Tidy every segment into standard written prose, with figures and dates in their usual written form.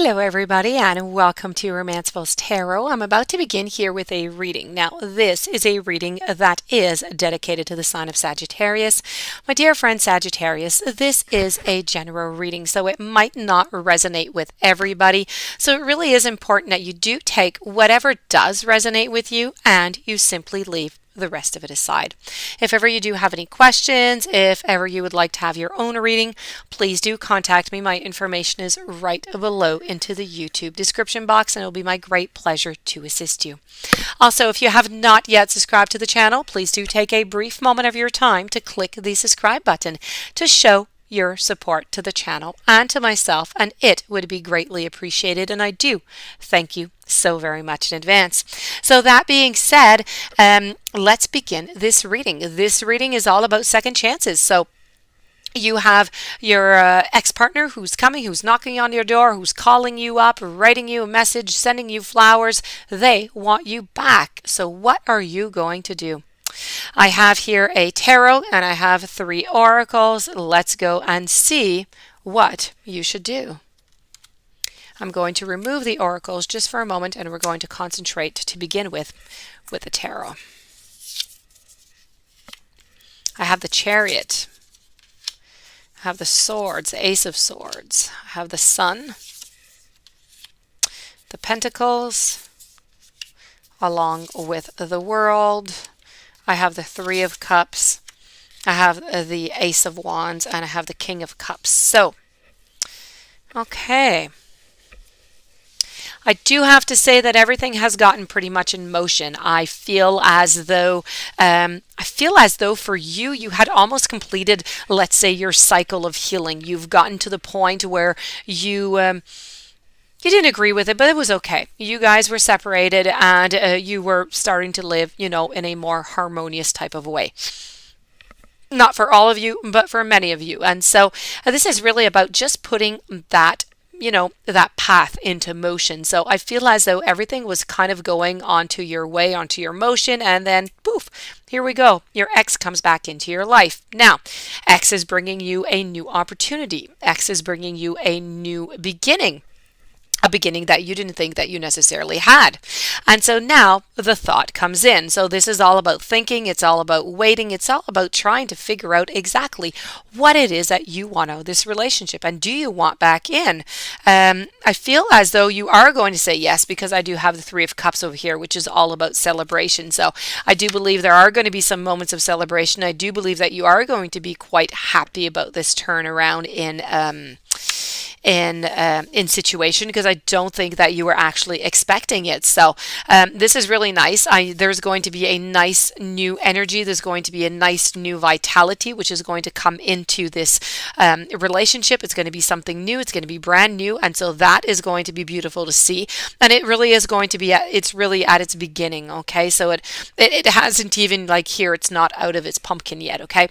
Hello everybody and welcome to Romancefull's Tarot. I'm about to begin here with a reading. Now this is a reading that is dedicated to the sign of Sagittarius. My dear friend Sagittarius, this is a general reading, so it might not resonate with everybody. So it really is important that you do take whatever does resonate with you and you simply leave the rest of it aside. If ever you do have any questions, if ever you would like to have your own reading, please do contact me. My information is right below into the YouTube description box, and it'll be my great pleasure to assist you. Also, if you have not yet subscribed to the channel, please do take a brief moment of your time to click the subscribe button to show your support to the channel and to myself, and it would be greatly appreciated, and I do thank you so very much in advance. So that being said, let's begin this reading. This reading is all about second chances. So you have your ex-partner who's coming, who's knocking on your door, who's calling you up, writing you a message, sending you flowers. They want you back. So what are you going to do? I have here a tarot and I have 3 oracles. Let's go and see what you should do. I'm going to remove the oracles just for a moment, and we're going to concentrate to begin with the tarot. I have the Chariot. I have the Swords, the Ace of Swords. I have the Sun, the Pentacles, along with the World. I have the 3 of Cups. I have the Ace of Wands, and I have the King of Cups. So, okay. I do have to say that everything has gotten pretty much in motion. I feel as though for you, you had almost completed, let's say, your cycle of healing. You've gotten to the point where you didn't agree with it, but it was okay. You guys were separated, and you were starting to live, in a more harmonious type of way. Not for all of you, but for many of you. And so this is really about just putting that that path into motion. So I feel as though everything was kind of going onto your way, onto your motion, and then poof, here we go. Your ex comes back into your life. Now, ex is bringing you a new opportunity. Ex is bringing you a new beginning. A beginning that you didn't think that you necessarily had. And so now the thought comes in. So this is all about thinking. It's all about waiting. It's all about trying to figure out exactly what it is that you want out of this relationship. And do you want back in? I feel as though you are going to say yes, because I do have the 3 of Cups over here, which is all about celebration. So I do believe there are going to be some moments of celebration. I do believe that you are going to be quite happy about this turnaround in situation, because I don't think that you were actually expecting it. So this is really nice. There's going to be a nice new energy. There's going to be a nice new vitality, which is going to come into this relationship. It's going to be something new. It's going to be brand new. And so that is going to be beautiful to see. And it really is going to be, it's really at its beginning. Okay. So it hasn't even, like, here, it's not out of its pumpkin yet. Okay.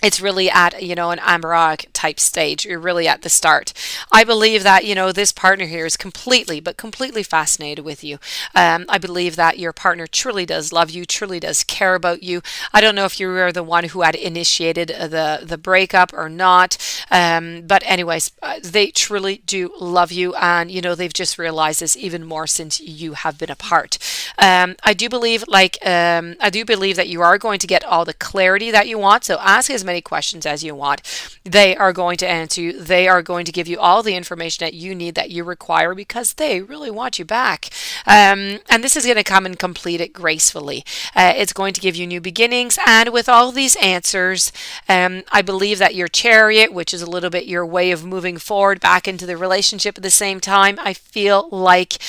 It's really at, an embryonic type stage. You're really at the start. I believe that, this partner here is completely fascinated with you. I believe that your partner truly does love you, truly does care about you. I don't know if you were the one who had initiated the breakup or not. But anyways, they truly do love you, and, they've just realized this even more since you have been apart. I do believe that you are going to get all the clarity that you want. So ask as many questions as you want. They are going to answer you. They are going to give you all the information that you need, that you require, because they really want you back. And this is going to come and complete it gracefully. It's going to give you new beginnings. And with all these answers, I believe that your Chariot, which is a little bit your way of moving forward back into the relationship at the same time, I feel like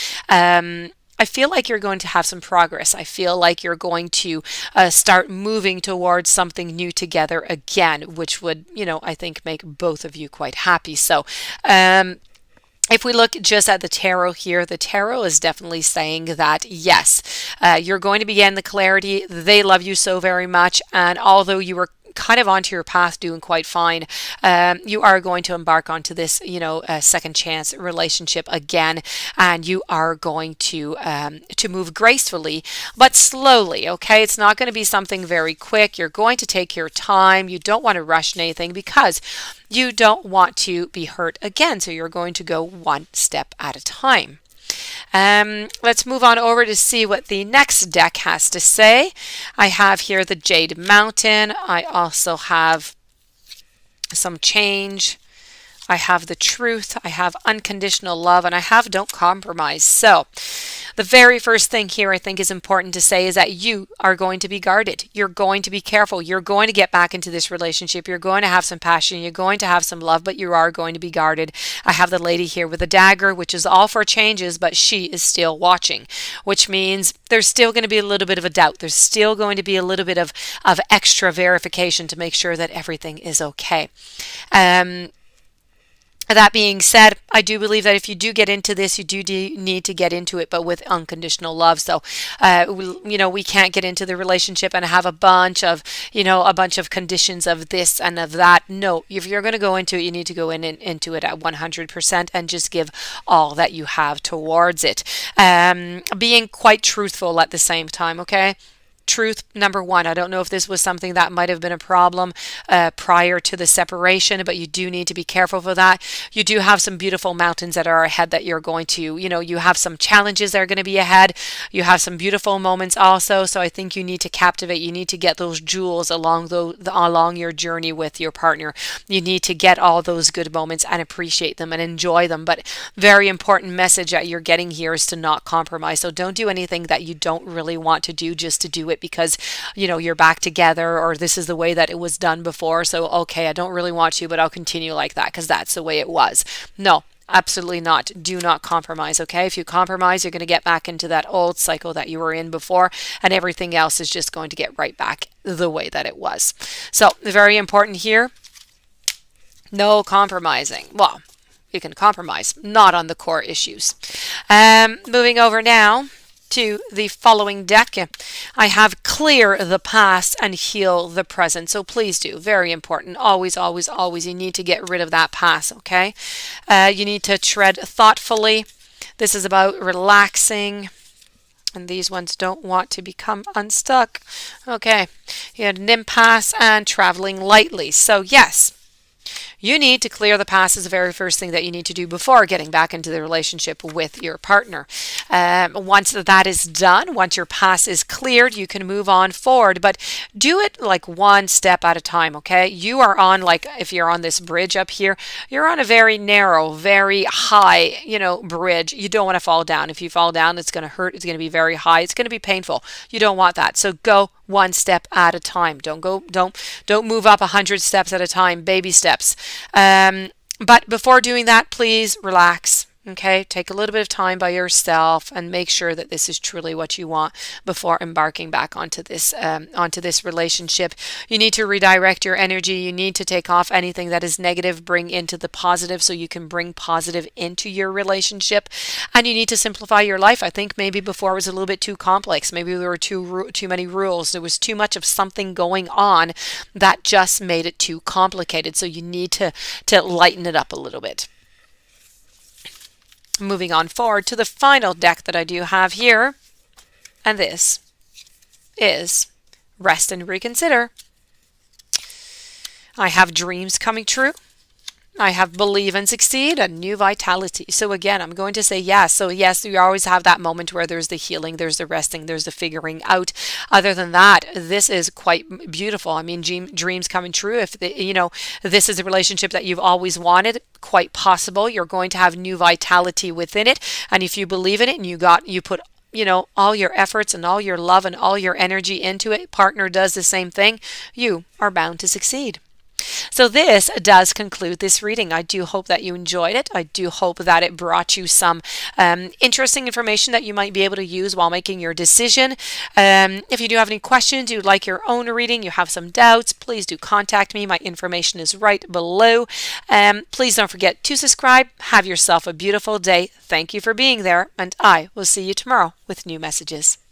you're going to have some progress. I feel like you're going to start moving towards something new together again, which would, I think, make both of you quite happy. So, if we look just at the tarot here, the tarot is definitely saying that, yes, you're going to begin the clarity. They love you so very much. And although you were kind of onto your path, doing quite fine. You are going to embark onto this, second chance relationship again, and you are going to move gracefully but slowly. Okay, it's not going to be something very quick. You're going to take your time. You don't want to rush anything because you don't want to be hurt again. So you're going to go one step at a time. Let's move on over to see what the next deck has to say. I have here the Jade Mountain. I also have some change. I have the truth. I have unconditional love, and I have don't compromise. So the very first thing here I think is important to say is that you are going to be guarded. You're going to be careful. You're going to get back into this relationship. You're going to have some passion. You're going to have some love, but you are going to be guarded. I have the lady here with a dagger, which is all for changes, but she is still watching, which means there's still going to be a little bit of a doubt. There's still going to be a little bit of extra verification to make sure that everything is okay. That being said, I do believe that if you do get into this, you do need to get into it, but with unconditional love. So, we can't get into the relationship and have a bunch of conditions of this and of that. No, if you're going to go into it, you need to go into it at 100% and just give all that you have towards it. Being quite truthful at the same time, okay? Truth, number one. I don't know if this was something that might have been a problem prior to the separation, but you do need to be careful for that. You do have some beautiful mountains that are ahead that you're going to, you have some challenges that are going to be ahead. You have some beautiful moments also. So I think you need to captivate. You need to get those jewels along your journey with your partner. You need to get all those good moments and appreciate them and enjoy them. But very important message that you're getting here is to not compromise. So don't do anything that you don't really want to do just to do it because you're back together, or this is the way that it was done before, so okay, I don't really want to, but I'll continue like that because that's the way it was. No, absolutely not. Do not compromise, okay? If you compromise, you're going to get back into that old cycle that you were in before, and everything else is just going to get right back the way that it was. So very important here, no compromising. Well, you can compromise, not on the core issues. Moving over now to the following deck, I have clear the past and heal the present. So please do. Very important. Always, always, always. You need to get rid of that past, okay? You need to tread thoughtfully. This is about relaxing. And these ones don't want to become unstuck. Okay. You had an impasse and traveling lightly. So yes, you need to clear the past is the very first thing that you need to do before getting back into the relationship with your partner. Once that is done, once your past is cleared, you can move on forward, but do it like one step at a time, okay? You are on, like, if you're on this bridge up here, you're on a very narrow, very high, bridge. You don't want to fall down. If you fall down, it's going to hurt. It's going to be very high. It's going to be painful. You don't want that. So go one step at a time. Don't move up 100 steps at a time. Baby steps. But before doing that, please relax. Okay, take a little bit of time by yourself and make sure that this is truly what you want before embarking back onto this relationship. You need to redirect your energy. You need to take off anything that is negative, bring into the positive so you can bring positive into your relationship. And you need to simplify your life. I think maybe before it was a little bit too complex. Maybe there were too many rules. There was too much of something going on that just made it too complicated. So you need to lighten it up a little bit. Moving on forward to the final deck that I do have here, and this is Rest and Reconsider. I have dreams coming true. I have believe and succeed and new vitality. So again, I'm going to say yes. So yes, you always have that moment where there's the healing, there's the resting, there's the figuring out. Other than that, this is quite beautiful. I mean, dreams coming true. If this is a relationship that you've always wanted, quite possible. You're going to have new vitality within it. And if you believe in it and you put all your efforts and all your love and all your energy into it, partner does the same thing, you are bound to succeed. So this does conclude this reading. I do hope that you enjoyed it. I do hope that it brought you some interesting information that you might be able to use while making your decision. If you do have any questions, you'd like your own reading, you have some doubts, please do contact me. My information is right below. Please don't forget to subscribe. Have yourself a beautiful day. Thank you for being there, and I will see you tomorrow with new messages.